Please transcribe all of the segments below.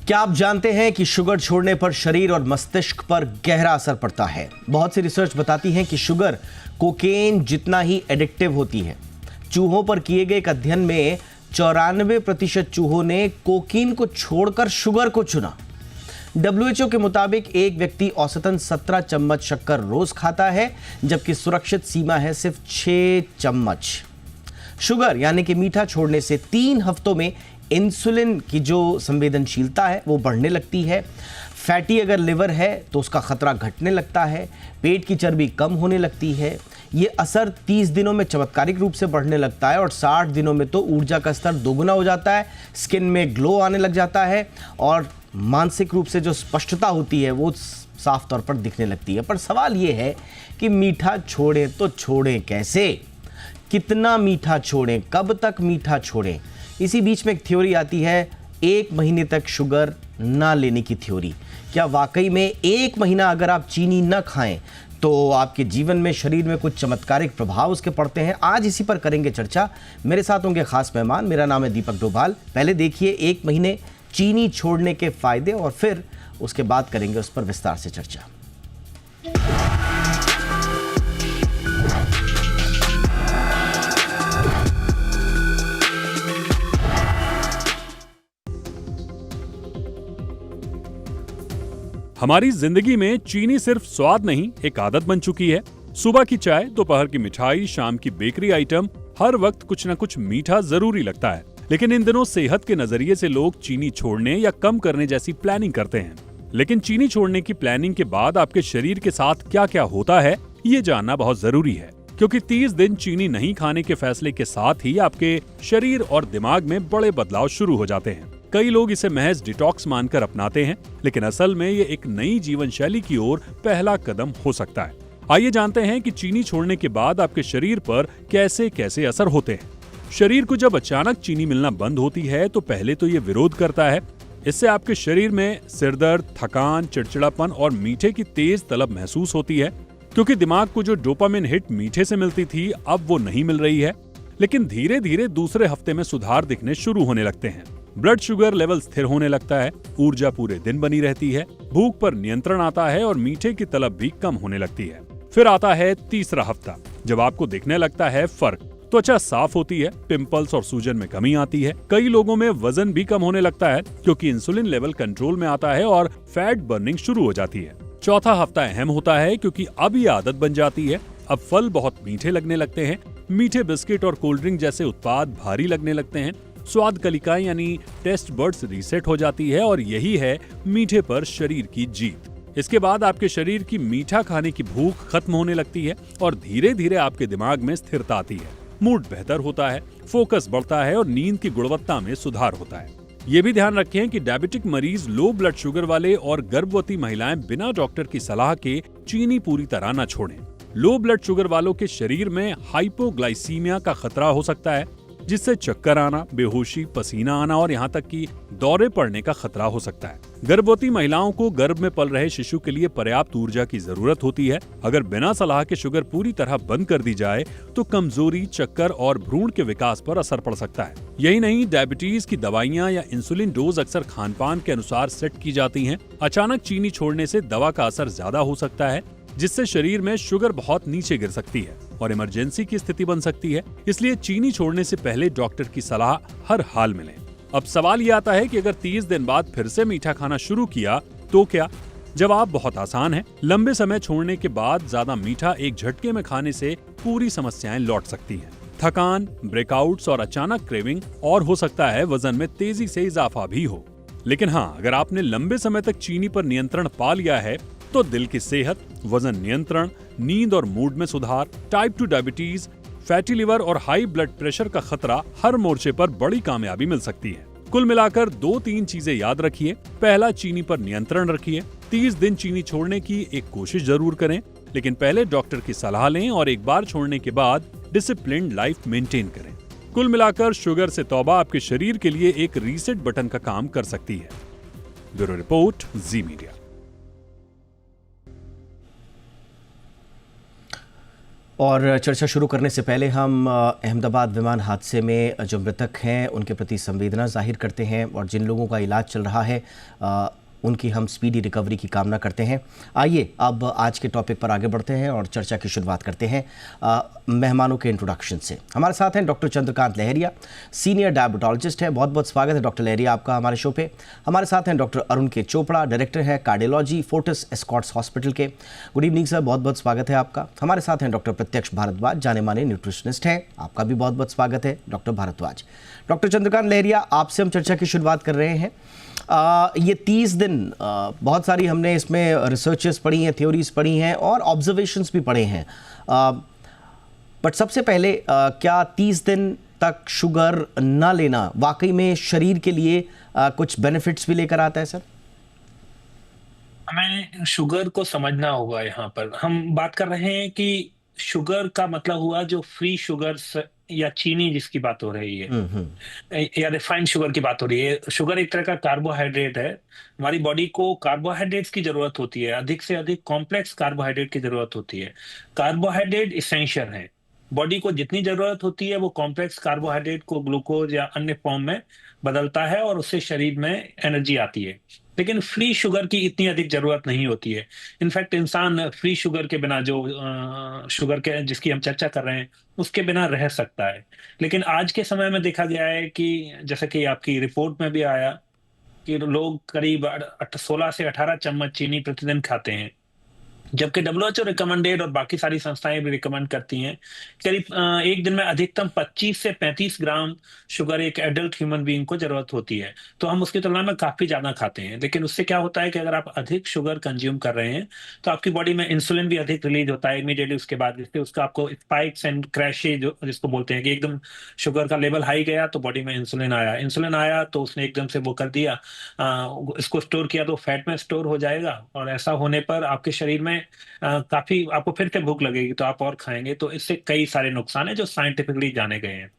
क्या आप जानते हैं कि शुगर छोड़ने पर शरीर और मस्तिष्क पर गहरा असर पड़ता है। बहुत सी रिसर्च बताती है कि शुगर कोकेन जितना ही एडिक्टिव होती है। चूहों पर किए गए एक अध्ययन में 94% चूहों ने कोकीन को छोड़कर शुगर को चुना। WHO के मुताबिक एक व्यक्ति औसतन 17 चम्मच शक्कर रोज खाता है, जबकि सुरक्षित सीमा है सिर्फ 6 चम्मच। शुगर यानी कि मीठा छोड़ने से 3 हफ्तों में इंसुलिन की जो संवेदनशीलता है वो बढ़ने लगती है। फैटी अगर लिवर है तो उसका खतरा घटने लगता है। पेट की चर्बी कम होने लगती है। ये असर 30 दिनों में चमत्कारिक रूप से बढ़ने लगता है और 60 दिनों में तो ऊर्जा का स्तर दोगुना हो जाता है। स्किन में ग्लो आने लग जाता है और मानसिक रूप से जो स्पष्टता होती है वो साफ तौर पर दिखने लगती है। पर सवाल ये है कि मीठा छोड़ें तो छोड़ें कैसे, कितना मीठा छोड़ें, कब तक मीठा छोड़ें। इसी बीच में एक थ्योरी आती है 1 महीने तक शुगर ना लेने की थ्योरी। क्या वाकई में 1 महीना अगर आप चीनी ना खाएं तो आपके जीवन में, शरीर में कुछ चमत्कारिक प्रभाव उसके पड़ते हैं? आज इसी पर करेंगे चर्चा। मेरे साथ होंगे खास मेहमान। मेरा नाम है दीपक डोभाल। पहले देखिए 1 महीने चीनी छोड़ने के फायदे और फिर उसके बाद करेंगे उस पर विस्तार से चर्चा। हमारी जिंदगी में चीनी सिर्फ स्वाद नहीं, एक आदत बन चुकी है। सुबह की चाय, दोपहर की मिठाई, शाम की बेकरी आइटम, हर वक्त कुछ न कुछ मीठा जरूरी लगता है। लेकिन इन दिनों सेहत के नजरिए से लोग चीनी छोड़ने या कम करने जैसी प्लानिंग करते हैं। लेकिन चीनी छोड़ने की प्लानिंग के बाद आपके शरीर के साथ क्या क्या होता है, ये जानना बहुत जरूरी है। क्योंकि 30 दिन चीनी नहीं खाने के फैसले के साथ ही आपके शरीर और दिमाग में बड़े बदलाव शुरू हो जाते हैं। कई लोग इसे महज डिटॉक्स मानकर अपनाते हैं, लेकिन असल में ये एक नई जीवन शैली की ओर पहला कदम हो सकता है। आइए जानते हैं कि चीनी छोड़ने के बाद आपके शरीर पर कैसे कैसे असर होते हैं। शरीर को जब अचानक चीनी मिलना बंद होती है तो पहले तो ये विरोध करता है। इससे आपके शरीर में सिरदर्द, थकान, चिड़चिड़ापन और मीठे की तेज तलब महसूस होती है, क्योंकि दिमाग को जो डोपामिन हिट मीठे से मिलती थी अब वो नहीं मिल रही है। लेकिन धीरे धीरे दूसरे हफ्ते में सुधार दिखने शुरू होने लगते हैं। ब्लड शुगर लेवल स्थिर होने लगता है, ऊर्जा पूरे दिन बनी रहती है, भूख पर नियंत्रण आता है और मीठे की तलब भी कम होने लगती है। फिर आता है तीसरा हफ्ता, जब आपको दिखने लगता है फर्क। त्वचा साफ होती है, पिंपल्स और सूजन में कमी आती है। कई लोगों में वजन भी कम होने लगता है क्योंकि इंसुलिन लेवल कंट्रोल में आता है और फैट बर्निंग शुरू हो जाती है। चौथा हफ्ता अहम होता है क्योंकि अब ये आदत बन जाती है। अब फल बहुत मीठे लगने लगते हैं, मीठे बिस्किट और कोल्ड ड्रिंक जैसे उत्पाद भारी लगने लगते हैं। स्वाद कलिकाएं यानी टेस्ट बर्ड्स रीसेट हो जाती है और यही है मीठे पर शरीर की जीत। इसके बाद आपके शरीर की मीठा खाने की भूख खत्म होने लगती है और धीरे धीरे आपके दिमाग में स्थिरता आती है। मूड बेहतर होता है, फोकस बढ़ता है और नींद की गुणवत्ता में सुधार होता है। ये भी ध्यान रखें कि डायबिटिक मरीज, लो ब्लड शुगर वाले और गर्भवती महिलाएं बिना डॉक्टर की सलाह के चीनी पूरी तरह न छोड़ें। लो ब्लड शुगर वालों के शरीर में हाइपोग्लाइसीमिया का खतरा हो सकता है, जिससे चक्कर आना, बेहोशी, पसीना आना और यहाँ तक कि दौरे पड़ने का खतरा हो सकता है। गर्भवती महिलाओं को गर्भ में पल रहे शिशु के लिए पर्याप्त ऊर्जा की जरूरत होती है। अगर बिना सलाह के शुगर पूरी तरह बंद कर दी जाए तो कमजोरी, चक्कर और भ्रूण के विकास पर असर पड़ सकता है। यही नहीं, डायबिटीज की दवाइयाँ या इंसुलिन डोज अक्सर खान पान के अनुसार सेट की जाती है। अचानक चीनी छोड़ने से दवा का असर ज्यादा हो सकता है, जिससे शरीर में शुगर बहुत नीचे गिर सकती है और इमरजेंसी की स्थिति बन सकती है। इसलिए चीनी छोड़ने से पहले डॉक्टर की सलाह हर हाल में लें। अब सवाल ये आता है कि अगर 30 दिन बाद फिर से मीठा खाना शुरू किया तो क्या? जवाब बहुत आसान है। लंबे समय छोड़ने के बाद ज्यादा मीठा एक झटके में खाने से पूरी समस्याएं लौट सकती हैं। थकान, ब्रेकआउट्स और अचानक क्रेविंग, और हो सकता है वजन में तेजी से इजाफा भी हो। लेकिन हाँ, अगर आपने लंबे समय तक चीनी पर नियंत्रण पा लिया है तो दिल की सेहत, वजन नियंत्रण, नींद और मूड में सुधार, टाइप 2 डायबिटीज, फैटी लिवर और हाई ब्लड प्रेशर का खतरा हर मोर्चे पर बड़ी कामयाबी मिल सकती है। कुल मिलाकर 2-3 चीजें याद रखिए। पहला, चीनी पर नियंत्रण रखिए। 30 दिन चीनी छोड़ने की एक कोशिश जरूर करें, लेकिन पहले डॉक्टर की सलाह लें और एक बार छोड़ने के बाद डिसिप्लिन्ड लाइफ मेंटेन करें। कुल मिलाकर शुगर से तौबा आपके शरीर के लिए एक रीसेट बटन का काम कर सकती है। ब्यूरो रिपोर्ट, जी मीडिया। और चर्चा शुरू करने से पहले हम अहमदाबाद विमान हादसे में जो मृतक हैं उनके प्रति संवेदना जाहिर करते हैं और जिन लोगों का इलाज चल रहा है उनकी हम स्पीडी रिकवरी की कामना करते हैं। आइए अब आज के टॉपिक पर आगे बढ़ते हैं और चर्चा की शुरुआत करते हैं मेहमानों के इंट्रोडक्शन से। हमारे साथ हैं डॉक्टर चंद्रकांत लहरिया, सीनियर डायबिटोलॉजिस्ट है। बहुत बहुत स्वागत है डॉक्टर लहरिया आपका हमारे शो पे। हमारे साथ हैं डॉक्टर अरुण के चोपड़ा, डायरेक्टर है कार्डियोलॉजी फोर्टिस एस्कॉर्ट्स हॉस्पिटल के। गुड इवनिंग सर, बहुत बहुत स्वागत है आपका। हमारे साथ हैं डॉक्टर प्रत्यक्ष भारद्वाज, जाने माने न्यूट्रिशनिस्ट हैं, आपका भी बहुत बहुत स्वागत है डॉक्टर भारद्वाज। डॉक्टर चंद्रकांत लहरिया, आपसे हम चर्चा की शुरुआत कर रहे हैं। ये 30 दिन बहुत सारी हमने इसमें रिसर्चेस पढ़ी हैं, थ्योरीज पढ़ी हैं और ऑब्जर्वेशंस भी पढ़े हैं। बट सबसे पहले क्या 30 दिन तक शुगर ना लेना वाकई में शरीर के लिए कुछ बेनिफिट्स भी लेकर आता है सर? हमें शुगर को समझना होगा। यहाँ पर हम बात कर रहे हैं कि शुगर का मतलब हुआ जो फ्री शुगर या चीनी जिसकी बात हो रही है या रिफाइंड शुगर की बात हो रही है। शुगर एक तरह का कार्बोहाइड्रेट है। हमारी बॉडी को कार्बोहाइड्रेट्स की जरूरत होती है, अधिक से अधिक कॉम्प्लेक्स कार्बोहाइड्रेट की जरूरत होती है। कार्बोहाइड्रेट इसेंशियल है। बॉडी को जितनी जरूरत होती है वो कॉम्प्लेक्स कार्बोहाइड्रेट को ग्लूकोज या अन्य फॉर्म में बदलता है और उससे शरीर में एनर्जी आती है। लेकिन फ्री शुगर की इतनी अधिक जरूरत नहीं होती है। इनफैक्ट इंसान फ्री शुगर के बिना, जो शुगर के जिसकी हम चर्चा कर रहे हैं, उसके बिना रह सकता है। लेकिन आज के समय में देखा गया है कि जैसे कि आपकी रिपोर्ट में भी आया कि लोग करीब 16 से 18 चम्मच चीनी प्रतिदिन खाते हैं, जबकि WHO रिकमेंडेड और बाकी सारी संस्थाएं भी रिकमेंड करती हैं करीब एक दिन में अधिकतम 25 से 35 ग्राम शुगर एक एडल्ट ह्यूमन बीइंग को जरूरत होती है। तो हम उसकी तुलना में काफी ज्यादा खाते हैं। लेकिन उससे क्या होता है कि अगर आप अधिक शुगर कंज्यूम कर रहे हैं तो आपकी बॉडी में इंसुलिन भी अधिक रिलीज होता है इमीडिएटली उसके बाद, जिससे उसका आपको स्पाइक्स एंड क्रैशेज जिसको बोलते हैं कि एकदम शुगर का लेवल हाई गया तो बॉडी में इंसुलिन आया तो उसने एकदम से वो कर दिया, इसको स्टोर किया तो फैट में स्टोर हो जाएगा और ऐसा होने पर आपके शरीर में काफी आपको फिर से भूख लगेगी तो आप और खाएंगे। तो इससे कई सारे नुकसान है जो साइंटिफिकली जाने गए हैं।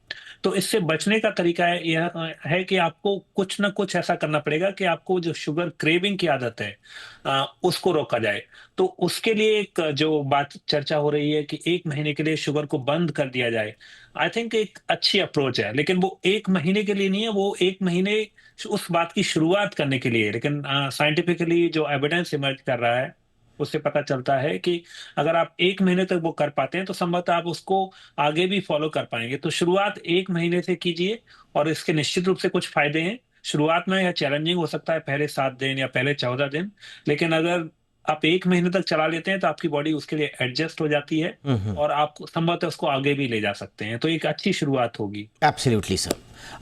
तो इससे बचने का तरीका यह है कि आपको कुछ ना कुछ ऐसा करना पड़ेगा कि आपको जो शुगर क्रेविंग की आदत है उसको रोका जाए। तो उसके लिए एक जो बात चर्चा हो रही है कि 1 महीने के लिए शुगर को बंद कर दिया जाए, आई थिंक एक अच्छी अप्रोच है। लेकिन वो 1 महीने के लिए नहीं है, वो 1 महीने उस बात की शुरुआत करने के लिए। लेकिन साइंटिफिकली जो एविडेंस इमर्ज कर रहा है उससे पता चलता है कि अगर आप 1 महीने तक वो कर पाते हैं तो संभवतः आप उसको आगे भी फॉलो कर पाएंगे। तो शुरुआत 1 महीने से कीजिए और इसके निश्चित रूप से कुछ फायदे हैं। शुरुआत में यह चैलेंजिंग हो सकता है पहले 7 दिन या पहले 14 दिन, लेकिन अगर आप 1 महीने तक चला लेते हैं तो आपकी बॉडी उसके लिए एडजस्ट हो जाती है और आप संभवतः उसको आगे भी ले जा सकते हैं। तो एक अच्छी शुरुआत होगी। एब्सोल्युटली सर,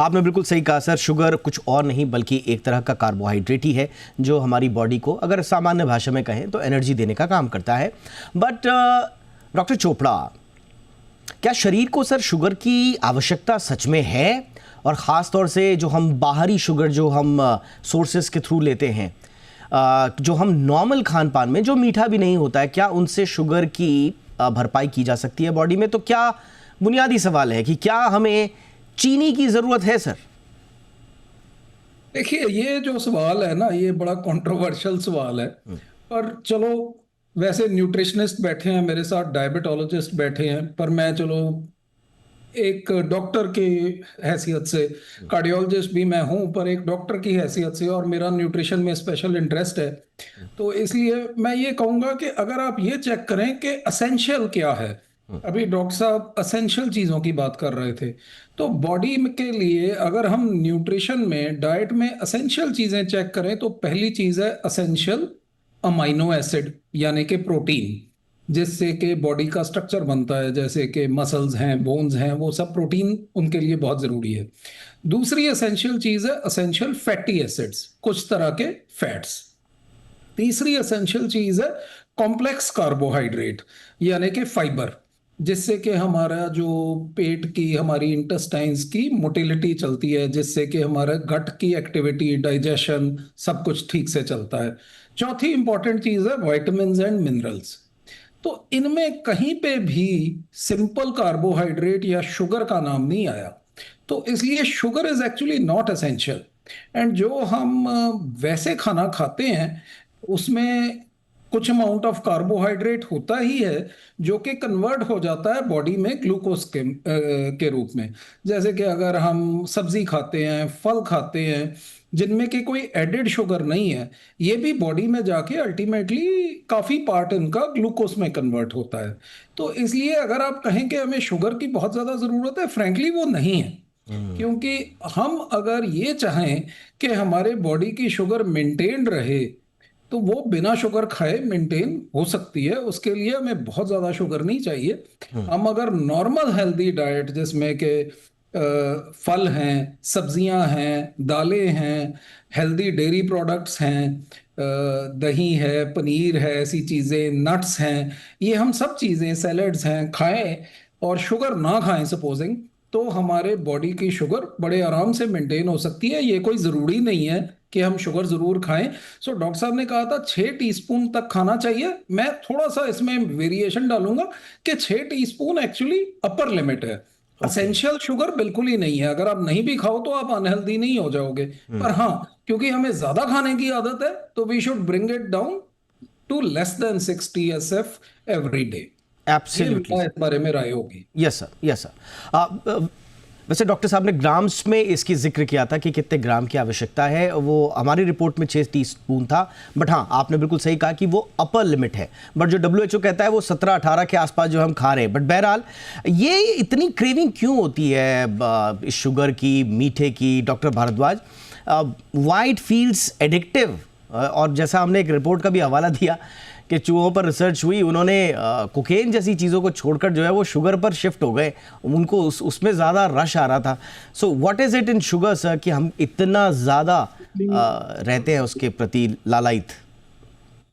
आपने बिल्कुल सही कहा सर। शुगर कुछ और नहीं बल्कि एक तरह का कार्बोहाइड्रेट ही है जो हमारी बॉडी को, अगर सामान्य भाषा में कहें तो, एनर्जी देने का काम करता है। बट डॉक्टर चोपड़ा, क्या शरीर को सर शुगर की आवश्यकता सच में है? और ख़ास तौर से जो हम बाहरी शुगर जो हम सोर्सेस के थ्रू लेते हैं, जो हम नॉर्मल खान पान में जो मीठा भी नहीं होता है, क्या उनसे शुगर की भरपाई की जा सकती है बॉडी में? तो क्या बुनियादी सवाल है कि क्या हमें चीनी की जरूरत है सर? देखिए, ये जो सवाल है ना, ये बड़ा कंट्रोवर्शियल सवाल है। पर चलो, वैसे न्यूट्रिशनिस्ट बैठे हैं मेरे साथ, डायबिटोलॉजिस्ट बैठे हैं, पर मैं चलो एक डॉक्टर की हैसियत से, कार्डियोलॉजिस्ट भी मैं हूं पर एक डॉक्टर की हैसियत से, और मेरा न्यूट्रिशन में स्पेशल इंटरेस्ट है, तो इसलिए मैं ये कहूँगा कि अगर आप ये चेक करें कि असेंशियल क्या है। अभी डॉक्टर साहब असेंशियल चीज़ों की बात कर रहे थे, तो बॉडी के लिए अगर हम न्यूट्रिशन में, डाइट में असेंशियल चीज़ें चेक करें तो पहली चीज़ है असेंशियल अमाइनो एसिड, यानी कि प्रोटीन, जिससे कि बॉडी का स्ट्रक्चर बनता है, जैसे कि मसल्स हैं, बोन्स हैं, वो सब प्रोटीन उनके लिए बहुत ज़रूरी है। दूसरी एसेंशियल चीज़ है असेंशियल फैटी एसिड्स, कुछ तरह के फैट्स। तीसरी एसेंशियल चीज़ है कॉम्प्लेक्स कार्बोहाइड्रेट, यानी कि फाइबर, जिससे कि हमारा जो पेट की, हमारी इंटेस्टाइन्स की मोटिलिटी चलती है, जिससे कि हमारा गट की एक्टिविटी, डाइजेशन, सब कुछ ठीक से चलता है। चौथी इंपॉर्टेंट चीज़ है विटामिन्स एंड मिनरल्स। तो इनमें कहीं पे भी सिंपल कार्बोहाइड्रेट या शुगर का नाम नहीं आया, तो इसलिए sugar is actually not essential. And जो हम वैसे खाना खाते हैं उसमें कुछ अमाउंट ऑफ कार्बोहाइड्रेट होता ही है जो कि कन्वर्ट हो जाता है बॉडी में ग्लूकोज के रूप में। जैसे कि अगर हम सब्जी खाते हैं, फल खाते हैं जिनमें कि कोई एडेड शुगर नहीं है, ये भी बॉडी में जाके अल्टीमेटली काफ़ी पार्ट इनका ग्लूकोज में कन्वर्ट होता है। तो इसलिए अगर आप कहें कि हमें शुगर की बहुत ज़्यादा ज़रूरत है, फ्रैंकली वो नहीं है। क्योंकि हम अगर ये चाहें कि हमारे बॉडी की शुगर मेंटेन रहे तो वो बिना शुगर खाए मेंटेन हो सकती है। उसके लिए हमें बहुत ज़्यादा शुगर नहीं चाहिए। हम अगर नॉर्मल हेल्दी डाइट जिसमें कि फल हैं, सब्जियां हैं, दालें हैं, हेल्दी डेयरी प्रोडक्ट्स हैं, दही है, पनीर है, ऐसी चीज़ें, नट्स हैं, ये हम सब चीज़ें, सैलड्स हैं, खाएं और शुगर ना खाएं सपोजिंग, तो हमारे बॉडी की शुगर बड़े आराम से मेंटेन हो सकती है। ये कोई ज़रूरी नहीं है कि हम शुगर ज़रूर खाएं। सो डॉक्टर साहब ने कहा था 6 टीस्पून तक खाना चाहिए। मैं थोड़ा सा इसमें वेरिएशन डालूंगा कि 6 टीस्पून एक्चुअली अपर लिमिट है। असेंशियल शुगर बिल्कुल ही नहीं है। अगर आप नहीं भी खाओ तो आप अनहेल्दी नहीं हो जाओगे। पर हाँ, क्योंकि हमें ज़्यादा खाने की आदत है तो we should bring it down to less than 60 SF every day. Absolutely, इस बारे में राय होगी। Yes sir, yes sir. वैसे डॉक्टर साहब ने ग्राम्स में इसकी जिक्र किया था कि कितने ग्राम की आवश्यकता है, वो हमारी रिपोर्ट में 6 टीस्पून था। बट हाँ, आपने बिल्कुल सही कहा कि वो अपर लिमिट है। बट जो WHO कहता है वो 17-18 के आसपास जो हम खा रहे हैं। बट बहरहाल ये इतनी क्रेविंग क्यों होती है शुगर की, मीठे की, doctor Bhardwaj? Why it feels addictive? और जैसा हमने एक रिपोर्ट का भी हवाला दिया कि चूहों पर रिसर्च हुई, उन्होंने कोकेन जैसी चीज़ों को छोड़कर जो है वो शुगर पर शिफ्ट हो गए। उनको उसमें ज़्यादा रश आ रहा था। So what is it in sugar sir कि हम इतना ज़्यादा रहते हैं उसके प्रति लालायित?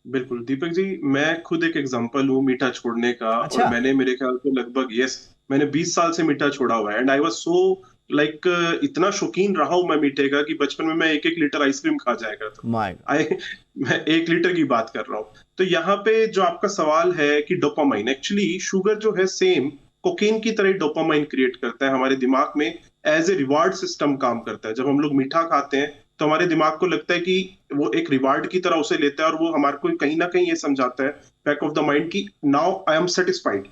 बिल्कुल दीपक जी, मैं खुद एक एग्जांपल हूँ मीठा छोड़ने का। अच्छा। और मैंने मेरे ख्याल से लगभग मैंने 20 साल से मीठा छोड़ा हुआ है। एंड आई वाज सो इतना शौकीन रहा हूँ मैं मीठे का कि बचपन में मैं 1-1 लीटर आइसक्रीम खा जाया करता। मैं 1 लीटर की बात कर रहा हूँ। तो यहाँ पे जो आपका सवाल है कि डोपामाइन, एक्चुअली शुगर जो है सेम कोकेन की तरह डोपामाइन क्रिएट करता है हमारे दिमाग में। एज ए रिवार्ड सिस्टम काम करता है। जब हम लोग मीठा खाते हैं तो हमारे दिमाग को लगता है कि वो एक रिवार्ड की तरह उसे लेता है और वो हमारे को कहीं ना कहीं ये समझाता है बैक ऑफ द माइंड की नाउ आई एम सेटिस्फाइड।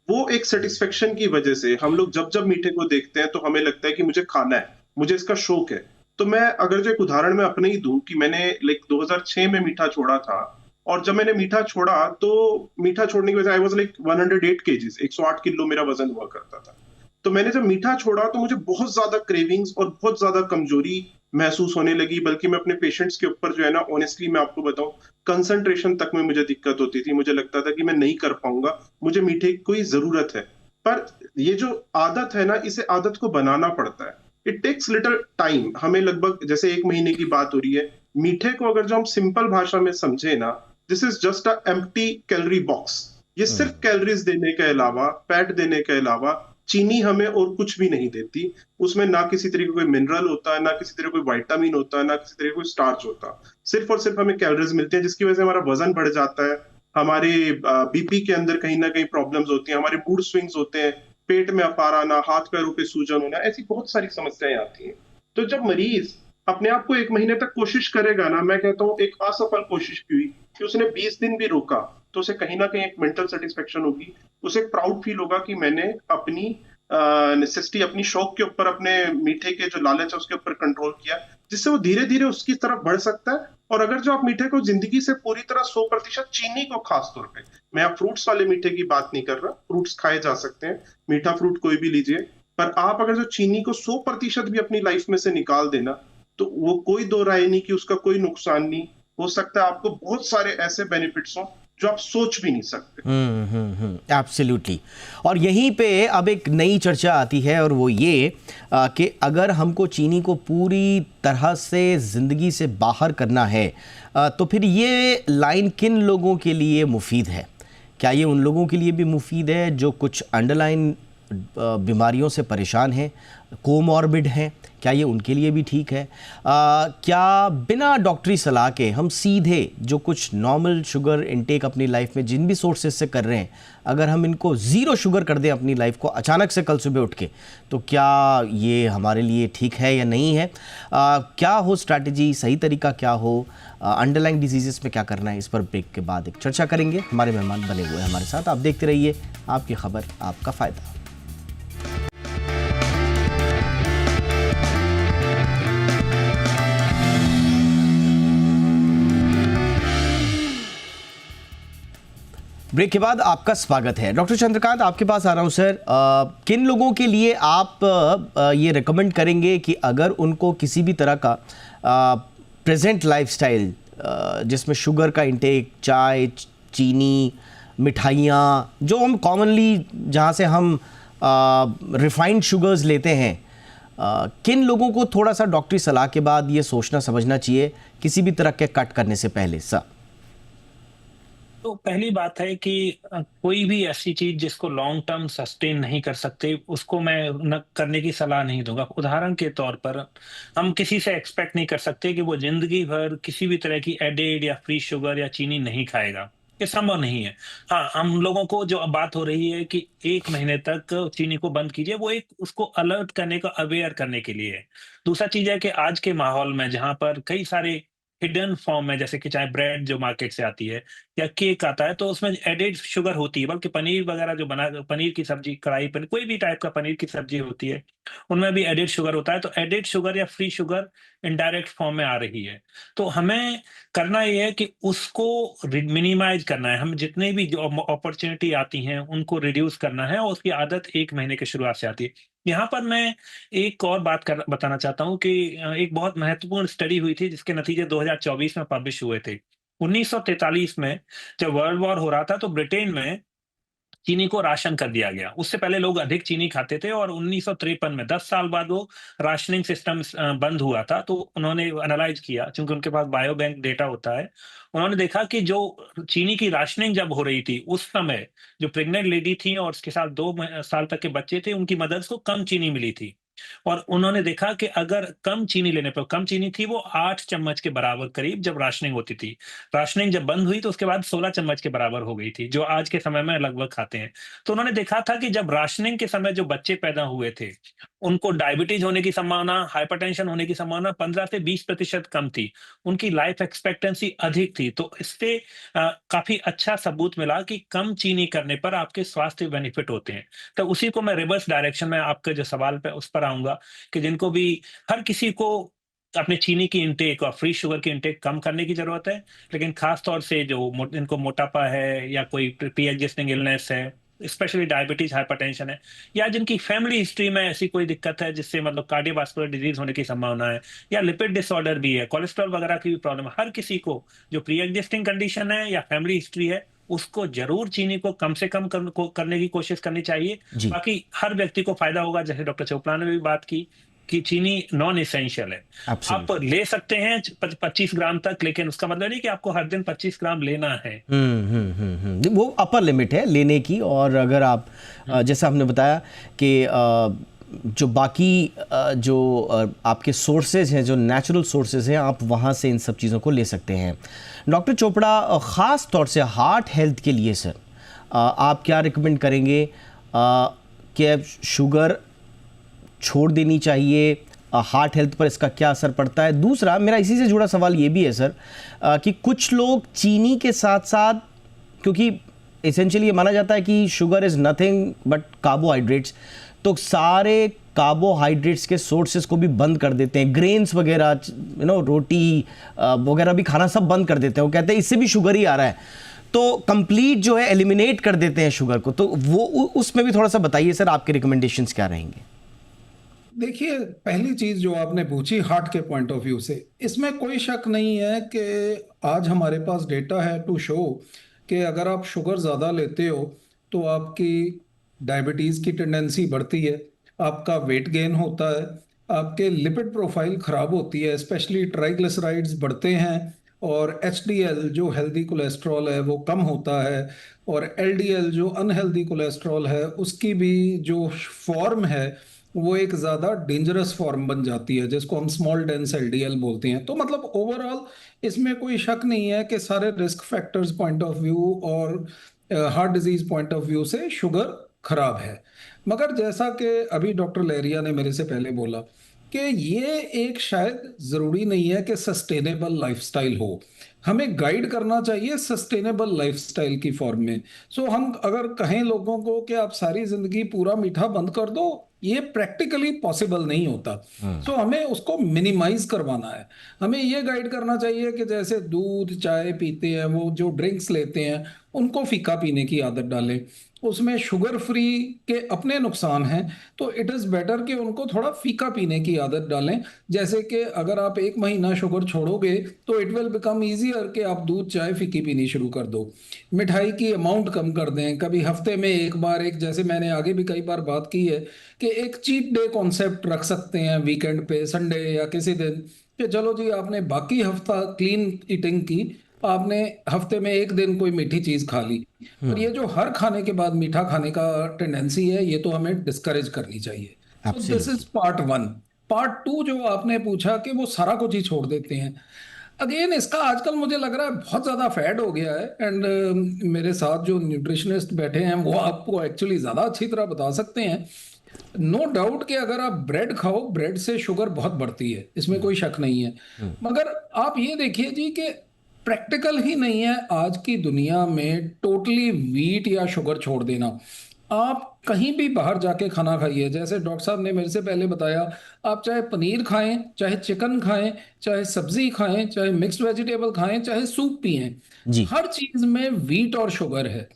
वो एक सेटिस्फेक्शन की वजह से हम लोग जब मीठे को देखते हैं तो हमें लगता है कि मुझे खाना है, मुझे इसका शौक है। तो मैं अगर जो एक उदाहरण मैं अपने ही दूं कि मैंने 2006 में मीठा छोड़ा था। और जब मैंने मीठा छोड़ा तो मीठा छोड़ने की वजह आई वाज 108 kgs, 108 किलो मेरा वजन हुआ करता था। तो मैंने जब मीठा छोड़ा तो मुझे बहुत ज्यादा क्रेविंग्स और बहुत ज्यादा कमजोरी महसूस होने लगी। बल्कि मैं अपने पेशेंट्स के ऊपर जो है ना, ऑनेस्टली मैं आपको बताऊं, कंसंट्रेशन तक में मुझे दिक्कत होती थी। मुझे लगता था कि मैं नहीं कर पाऊंगा, मुझे मीठे की कोई जरूरत है। पर ये जो आदत है ना, इसे आदत को बनाना पड़ता है। It takes little time. हमें लगभग जैसे 1 महीने की बात हो रही है। मीठे को अगर जो हम सिंपल भाषा में समझे ना, this is just a empty calorie box. ये सिर्फ कैलोरीज देने के अलावा, फैट देने के अलावा चीनी हमें और कुछ भी नहीं देती। उसमें ना किसी तरह का कोई मिनरल होता है, ना किसी तरह कोई विटामिन होता है, ना किसी तरह कोई स्टार्च होता। सिर्फ और सिर्फ हमें कैलोरीज मिलती हैं, जिसकी वजह से हमारा वजन बढ़ जाता है। हमारे बीपी के अंदर कहीं ना कहीं प्रॉब्लम्स होती हैं, हमारे मूड स्विंग्स होते हैं, पेट में अफारा आना, हाथ पैरों पे सूजन होना, ऐसी बहुत सारी समस्याएं आती हैं। तो जब मरीज अपने आप को 1 महीने तक कोशिश करेगा ना, मैं कहता हूँ एक असफल कोशिश भी हुई कि उसने 20 दिन भी रोका, तो उसे कहीं ना कहीं एक मेंटल सेटिस्फेक्शन होगी। उसे प्राउड फील होगा कि मैंने अपनी नेसेसिटी, अपनी शौक के ऊपर, अपने मीठे के जो लालच है उसके ऊपर कंट्रोल किया, जिससे वो धीरे धीरे उसकी तरफ बढ़ सकता है। और अगर जो आप मीठे को जिंदगी से पूरी तरह 100% चीनी को खास तौर पे, मैं आप फ्रूट्स वाले मीठे की बात नहीं कर रहा, फ्रूट्स खाए जा सकते हैं, मीठा फ्रूट कोई भी लीजिए, पर आप अगर जो चीनी को 100% भी अपनी लाइफ में से निकाल देना, तो वो कोई दो राय नहीं कि उसका कोई नुकसान नहीं हो सकता। आपको बहुत सारे ऐसे बेनिफिट्स हो जो आप सोच भी नहीं सकते। एब्सोल्युटली। और यहीं पे अब एक नई चर्चा आती है, और वो ये कि अगर हमको चीनी को पूरी तरह से ज़िंदगी से बाहर करना है, तो फिर ये लाइन किन लोगों के लिए मुफीद है? क्या ये उन लोगों के लिए भी मुफीद है जो कुछ अंडरलाइन बीमारियों से परेशान हैं, कोमॉर्बिड हैं? क्या ये उनके लिए भी ठीक है? क्या बिना डॉक्टरी सलाह के हम सीधे जो कुछ नॉर्मल शुगर इनटेक अपनी लाइफ में जिन भी सोर्सेज से कर रहे हैं, अगर हम इनको ज़ीरो शुगर कर दें अपनी लाइफ को अचानक से कल सुबह उठ के, तो क्या ये हमारे लिए ठीक है या नहीं है? क्या हो स्ट्रैटेजी, सही तरीका क्या हो? अंडरलाइंग डिजीजेस में क्या करना है, इस पर ब्रेक के बाद एक चर्चा करेंगे। हमारे मेहमान बने हुए हैं हमारे साथ, आप देखते रहिए आपकी खबर आपका फ़ायदा। ब्रेक के बाद आपका स्वागत है। डॉक्टर चंद्रकांत, आपके पास आ रहा हूं सर। किन लोगों के लिए आप ये रिकमेंड करेंगे कि अगर उनको किसी भी तरह का प्रेजेंट लाइफस्टाइल जिसमें शुगर का इंटेक, चाय, चीनी, मिठाइयाँ, जो हम कॉमनली जहाँ से हम रिफाइंड शुगर्स लेते हैं, किन लोगों को थोड़ा सा डॉक्टरी सलाह के बाद ये सोचना समझना चाहिए किसी भी तरह के कट करने से पहले सर? तो पहली बात है कि कोई भी ऐसी चीज जिसको लॉन्ग टर्म सस्टेन नहीं कर सकते उसको मैं न करने की सलाह नहीं दूंगा। उदाहरण के तौर पर हम किसी से एक्सपेक्ट नहीं कर सकते कि वो जिंदगी भर किसी भी तरह की एडेड या फ्री शुगर या चीनी नहीं खाएगा, ये संभव नहीं है। हाँ, हम लोगों को जो बात हो रही है कि 1 महीने तक चीनी को बंद कीजिए, वो एक उसको अलर्ट करने का, अवेयर करने के लिए है। दूसरा चीज है कि आज के माहौल में जहां पर कई सारे हिडन फॉर्म है, जैसे कि चाहे ब्रेड जो मार्केट से आती है या केक आता है, तो उसमें एडेड शुगर होती है। बल्कि पनीर वगैरह जो बना, पनीर की सब्जी, कढ़ाई पनीर, कोई भी टाइप का पनीर की सब्जी होती है, उनमें भी एडेड शुगर होता है। तो एडेड शुगर या फ्री शुगर इनडायरेक्ट फॉर्म में आ रही है। तो हमें करना ये है कि उसको मिनिमाइज करना है। हम जितने भी जो अपॉर्चुनिटी आती हैं उनको रिड्यूस करना है, और उसकी आदत 1 महीने की शुरुआत से आती है। यहाँ पर मैं एक और बात बताना चाहता हूँ कि एक बहुत महत्वपूर्ण स्टडी हुई थी जिसके नतीजे 2024 में पब्लिश हुए थे। 1943 में जब वर्ल्ड वॉर हो रहा था तो ब्रिटेन में चीनी को राशन कर दिया गया। उससे पहले लोग अधिक चीनी खाते थे, और 1953 में 10 साल बाद वो राशनिंग सिस्टम बंद हुआ था। तो उन्होंने एनालाइज किया, चूंकि उनके पास बायो बैंक डेटा होता है। उन्होंने देखा कि जो चीनी की राशनिंग जब हो रही थी उस समय जो प्रेग्नेंट लेडी थी और उसके साथ 2 साल तक के बच्चे थे, उनकी मदर्स को कम चीनी मिली थी। और उन्होंने देखा कि अगर कम चीनी लेने पर, कम चीनी थी वो 8 चम्मच के बराबर करीब जब राशनिंग होती थी। राशनिंग जब बंद हुई तो उसके बाद 16 चम्मच के बराबर हो गई थी, जो आज के समय में लगभग खाते हैं। तो उन्होंने देखा था कि जब राशनिंग के समय जो बच्चे पैदा हुए थे, उनको डायबिटीज होने की संभावना, हाइपरटेंशन होने की संभावना 15 से 20% कम थी। उनकी लाइफ एक्सपेक्टेंसी अधिक थी। तो इससे काफी अच्छा सबूत मिला कि कम चीनी करने पर आपके स्वास्थ्य बेनिफिट होते हैं। तो उसी को मैं रिवर्स डायरेक्शन में आपके जो सवाल पे उस पर आऊंगा कि जिनको भी, हर किसी को अपने चीनी की इंटेक और फ्री शुगर की इंटेक कम करने की जरूरत है। लेकिन खास तौर से जो जिनको मोटापा है या कोई प्री एग्जिस्टिंग इलनेस है, स्पेशली डायबिटीज, हाइपरटेंशन है, या जिनकी फैमिली हिस्ट्री में ऐसी कोई दिक्कत है जिससे मतलब कार्डियोवास्कुलर डिजीज होने की संभावना है, या लिपिड डिसऑर्डर भी है, कोलेस्ट्रॉल वगैरह की भी प्रॉब्लम है, हर किसी को जो प्री एग्जिस्टिंग कंडीशन है या फैमिली हिस्ट्री है, उसको जरूर चीनी को कम से कम करने की कोशिश करनी चाहिए। बाकी हर व्यक्ति को फायदा होगा। जैसे डॉक्टर चोपड़ा ने भी बात की कि चीनी नॉन एसेंशियल है। आप ले सकते हैं 25 ग्राम तक, लेकिन उसका मतलब नहीं कि आपको हर दिन 25 ग्राम लेना है। वो अपर लिमिट है लेने की। और अगर आप जैसा हमने बताया कि जो बाकी जो आपके सोर्सेज हैं, जो नेचुरल सोर्सेज हैं, आप वहाँ से इन सब चीज़ों को ले सकते हैं। डॉक्टर चोपड़ा, ख़ास तौर से हार्ट हेल्थ के लिए सर आप क्या रिकमेंड करेंगे? कि शुगर छोड़ देनी चाहिए, हार्ट हेल्थ पर इसका क्या असर पड़ता है? दूसरा मेरा इसी से जुड़ा सवाल ये भी है सर कि कुछ लोग चीनी के साथ साथ, क्योंकि एसेंशियली ये माना जाता है कि sugar is nothing but carbohydrates, तो सारे कार्बोहाइड्रेट्स के सोर्सेज को भी बंद कर देते हैं। ग्रेन्स वगैरह, रोटी वगैरह भी खाना सब बंद कर देते हैं। वो कहते हैं इससे भी शुगर ही आ रहा है, तो कंप्लीट जो है एलिमिनेट कर देते हैं शुगर को। तो वो उसमें भी थोड़ा सा बताइए सर, आपके रिकमेंडेशंस क्या रहेंगे? देखिए, पहली चीज जो आपने पूछी हार्ट के पॉइंट ऑफ व्यू से, इसमें कोई शक नहीं है कि आज हमारे पास डेटा है टू शो कि अगर आप शुगर ज़्यादा लेते हो तो आपकी डायबिटीज़ की टेंडेंसी बढ़ती है, आपका वेट गेन होता है, आपके लिपिड प्रोफाइल खराब होती है, स्पेशली ट्राइग्लिसराइड्स बढ़ते हैं, और एचडीएल जो हेल्दी कोलेस्ट्रॉल है वो कम होता है, और एलडीएल जो अनहेल्दी कोलेस्ट्रॉल है उसकी भी जो फॉर्म है वो एक ज़्यादा डेंजरस फॉर्म बन जाती है, जिसको हम स्मॉल डेंस एलडीएल बोलते हैं। तो मतलब ओवरऑल इसमें कोई शक नहीं है कि सारे risk factors point of view और heart disease point of view से शुगर खराब है। मगर जैसा कि अभी डॉक्टर लहरिया ने मेरे से पहले बोला कि ये एक शायद ज़रूरी नहीं है कि सस्टेनेबल लाइफस्टाइल हो, हमें गाइड करना चाहिए सस्टेनेबल लाइफस्टाइल की फॉर्म में। सो हम अगर कहें लोगों को कि आप सारी ज़िंदगी पूरा मीठा बंद कर दो, ये प्रैक्टिकली पॉसिबल नहीं होता। सो हमें उसको मिनिमाइज करवाना है। हमें ये गाइड करना चाहिए कि जैसे दूध चाय पीते हैं, वो जो ड्रिंक्स लेते हैं उनको फीका पीने की आदत डालें। उसमें शुगर फ्री के अपने नुकसान हैं, तो इट इज़ बेटर कि उनको थोड़ा फीका पीने की आदत डालें। जैसे कि अगर आप 1 महीना शुगर छोड़ोगे तो इट विल बिकम ईजियर कि आप दूध चाय फीकी पीनी शुरू कर दो। मिठाई की अमाउंट कम कर दें, कभी हफ्ते में एक बार, एक जैसे मैंने आगे भी कई बार बात की है कि एक चीट डे कॉन्सेप्ट रख सकते हैं वीकेंड पे, संडे या किसी दिन, कि चलो जी आपने बाकी हफ्ता क्लीन ईटिंग की, आपने हफ्ते में एक दिन कोई मीठी चीज खा ली। पर ये जो हर खाने के बाद मीठा खाने का टेंडेंसी है, ये तो हमें डिस्करेज करनी चाहिए। So this is part 1। Part 2 जो आपने पूछा कि वो सारा कुछ ही छोड़ देते हैं, अगेन इसका आजकल मुझे लग रहा है बहुत ज्यादा फैड हो गया है। एंड मेरे साथ जो न्यूट्रिशनिस्ट बैठे हैं वो आपको एक्चुअली ज्यादा अच्छी तरह बता सकते हैं। नो डाउट कि अगर आप ब्रेड खाओ, ब्रेड से शुगर बहुत बढ़ती है, इसमें कोई शक नहीं है। मगर आप ये देखिए जी कि प्रैक्टिकल ही नहीं है आज की दुनिया में टोटली व्हीट या शुगर छोड़ देना। आप कहीं भी बाहर जाके खाना खाइए, जैसे डॉक्टर साहब ने मेरे से पहले बताया, आप चाहे पनीर खाएं, चाहे चिकन खाएं, चाहे सब्जी खाएं, चाहे मिक्स्ड वेजिटेबल खाएं, चाहे सूप पिएं, हर चीज में व्हीट और शुगर है।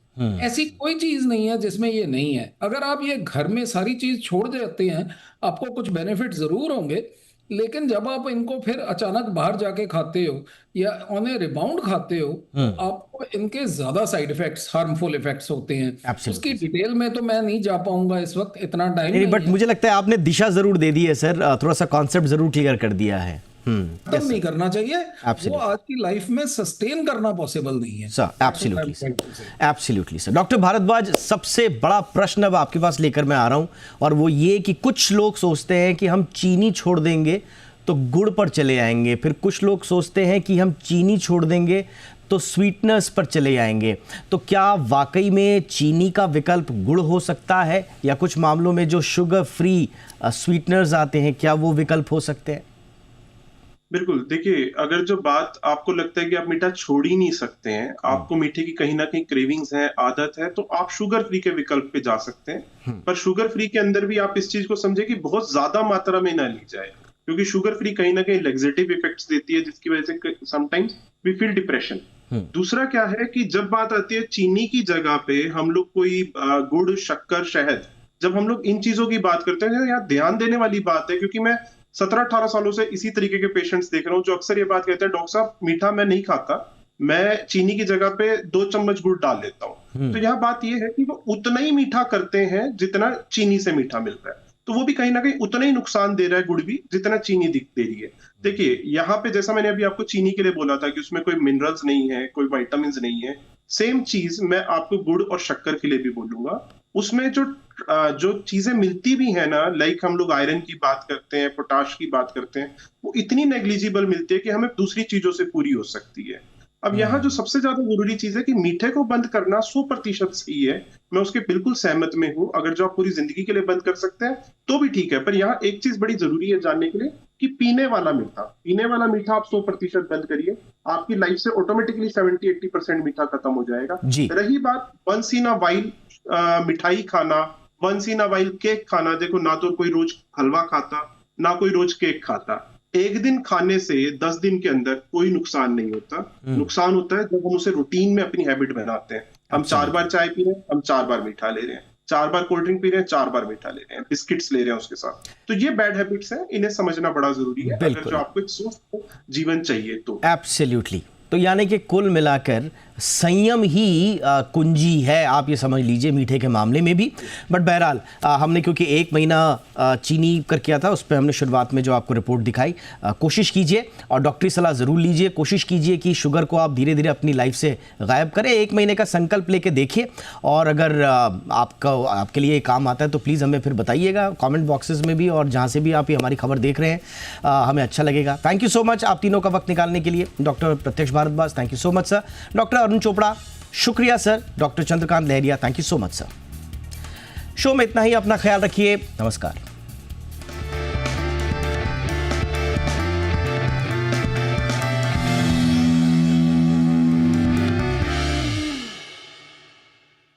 ऐसी कोई चीज नहीं है जिसमें ये नहीं है। अगर आप ये घर में सारी चीज छोड़ देते हैं, आपको कुछ बेनिफिट जरूर होंगे, लेकिन जब आप इनको फिर अचानक बाहर जाके खाते हो या ऑन ए रिबाउंड खाते हो, तो आपको इनके ज्यादा साइड इफेक्ट्स, हार्मफुल इफेक्ट्स होते हैं। उसकी डिटेल में तो मैं नहीं जा पाऊंगा इस वक्त, इतना टाइम नहीं, बट मुझे लगता है आपने दिशा जरूर दे दी है सर, थोड़ा सा कॉन्सेप्ट जरूर क्लियर कर दिया है। खत्म नहीं करना चाहिए, वो आज की लाइफ में सस्टेन करना पॉसिबल नहीं है sir. Absolutely sir. Doctor Bhardwaj, सबसे बड़ा प्रश्न अब आपके पास लेकर मैं आ रहा हूं, और वो ये कि कुछ लोग सोचते हैं कि हम चीनी छोड़ देंगे तो गुड़ पर चले आएंगे, फिर कुछ लोग सोचते हैं कि हम चीनी छोड़ देंगे तो स्वीटनर्स पर चले आएंगे। तो क्या वाकई में चीनी का विकल्प गुड़ हो सकता है, या कुछ मामलों में जो शुगर फ्री स्वीटनर्स आते हैं, क्या वो विकल्प हो सकते हैं? बिल्कुल, देखिए, अगर जो बात आपको लगता है कि आप मीठा छोड़ ही नहीं सकते हैं, आपको मीठे की कहीं ना कहीं क्रेविंग्स है, आदत है, तो आप शुगर फ्री के विकल्प पे जा सकते हैं। पर शुगर फ्री के अंदर भी आप इस चीज को समझे कि बहुत ज्यादा मात्रा में ना ली जाए, क्योंकि शुगर फ्री कहीं ना कहीं लेग्जेटिव इफेक्ट्स देती है, जिसकी वजह से समटाइम्स वी फील डिप्रेशन। दूसरा क्या है कि जब बात आती है चीनी की जगह पे हम लोग कोई गुड़, शक्कर, शहद, जब हम लोग इन चीजों की बात करते हैं, यहाँ ध्यान देने वाली बात है, क्योंकि मैं 17-18 सालों से इसी तरीके के पेशेंट्स देख रहा हूँ जो अक्सर ये बात कहते हैं, डॉक्टर साहब मीठा मैं नहीं खाता, मैं चीनी की जगह पे 2 चम्मच गुड़ डाल लेता हूँ। तो यहाँ बात ये है कि वो उतना ही मीठा करते हैं जितना चीनी से मीठा मिल रहा है, तो वो भी कहीं ना कहीं उतना ही नुकसान दे रहा है, गुड़ भी, जितना चीनी दे रही है। देखिए, यहाँ पे जैसा मैंने अभी आपको चीनी के लिए बोला था कि उसमें कोई मिनरल्स नहीं है, कोई विटामिन नहीं है, सेम चीज मैं आपको गुड़ और शक्कर के लिए भी बोलूंगा। उसमें जो चीजें मिलती भी है ना, लाइक हम लोग आयरन की बात करते हैं, पोटाश की बात करते हैं, वो इतनी नेग्लिजिबल मिलती है कि हमें दूसरी चीजों से पूरी हो सकती है। अब यहाँ जो सबसे ज्यादा जरूरी चीज है कि मीठे को बंद करना 100% सही है, मैं उसके बिल्कुल सहमत में हूँ। अगर जो आप पूरी जिंदगी के लिए बंद कर सकते हैं तो भी ठीक है, पर यहाँ एक चीज बड़ी जरूरी है जानने के लिए कि पीने वाला मीठा आप 100% बंद करिए, आपकी लाइफ से ऑटोमेटिकली 70-80% मीठा खत्म हो जाएगा। रही बात वंस इन अ वाइल मिठाई खाना, once in a while cake खाना, देखो ना तो कोई रोज हलवा खाता, ना कोई रोज केक खाता। एक दिन खाने से 10 दिन के अंदर कोई नुकसान नहीं होता। नुकसान होता है जब हम उसे रूटीन में अपनी हैबिट बनाते हैं। हम 4 बार चाय पी रहे हैं, हम 4 बार मीठा ले रहे हैं, 4 बार कोल्ड ड्रिंक पी रहे हैं, 4 बार मीठा ले रहे हैं, बिस्किट्स ले रहे हैं उसके साथ। तो ये बैड हैबिट्स हैं, इन्हें समझना बड़ा जरूरी है अगर जो आपको एक स्वस्थ जीवन चाहिए तो। एब्सोल्युटली। तो यानी कि कुल मिलाकर संयम ही कुंजी है, आप ये समझ लीजिए मीठे के मामले में भी। बट बहरहाल हमने क्योंकि 1 महीना चीनी कर किया था, उस पर हमने शुरुआत में जो आपको रिपोर्ट दिखाई, कोशिश कीजिए और डॉक्टरी सलाह ज़रूर लीजिए। कोशिश कीजिए कि शुगर को आप धीरे धीरे अपनी लाइफ से गायब करें। 1 महीने का संकल्प लेके देखिए, और अगर आपके लिए काम आता है तो प्लीज़ हमें फिर बताइएगा कमेंट बॉक्सेस में भी, और जहाँ से भी आप ये हमारी खबर देख रहे हैं, हमें अच्छा लगेगा। थैंक यू सो मच आप तीनों का वक्त निकालने के लिए। Doctor Pratyaksh Bhardwaj, thank you so much sir. Doctor Arun Chopra, शुक्रिया sir. Doctor Chandrakant Lahariya, thank you so much sir. Show में इतना ही, अपना ख्याल रखिए, नमस्कार।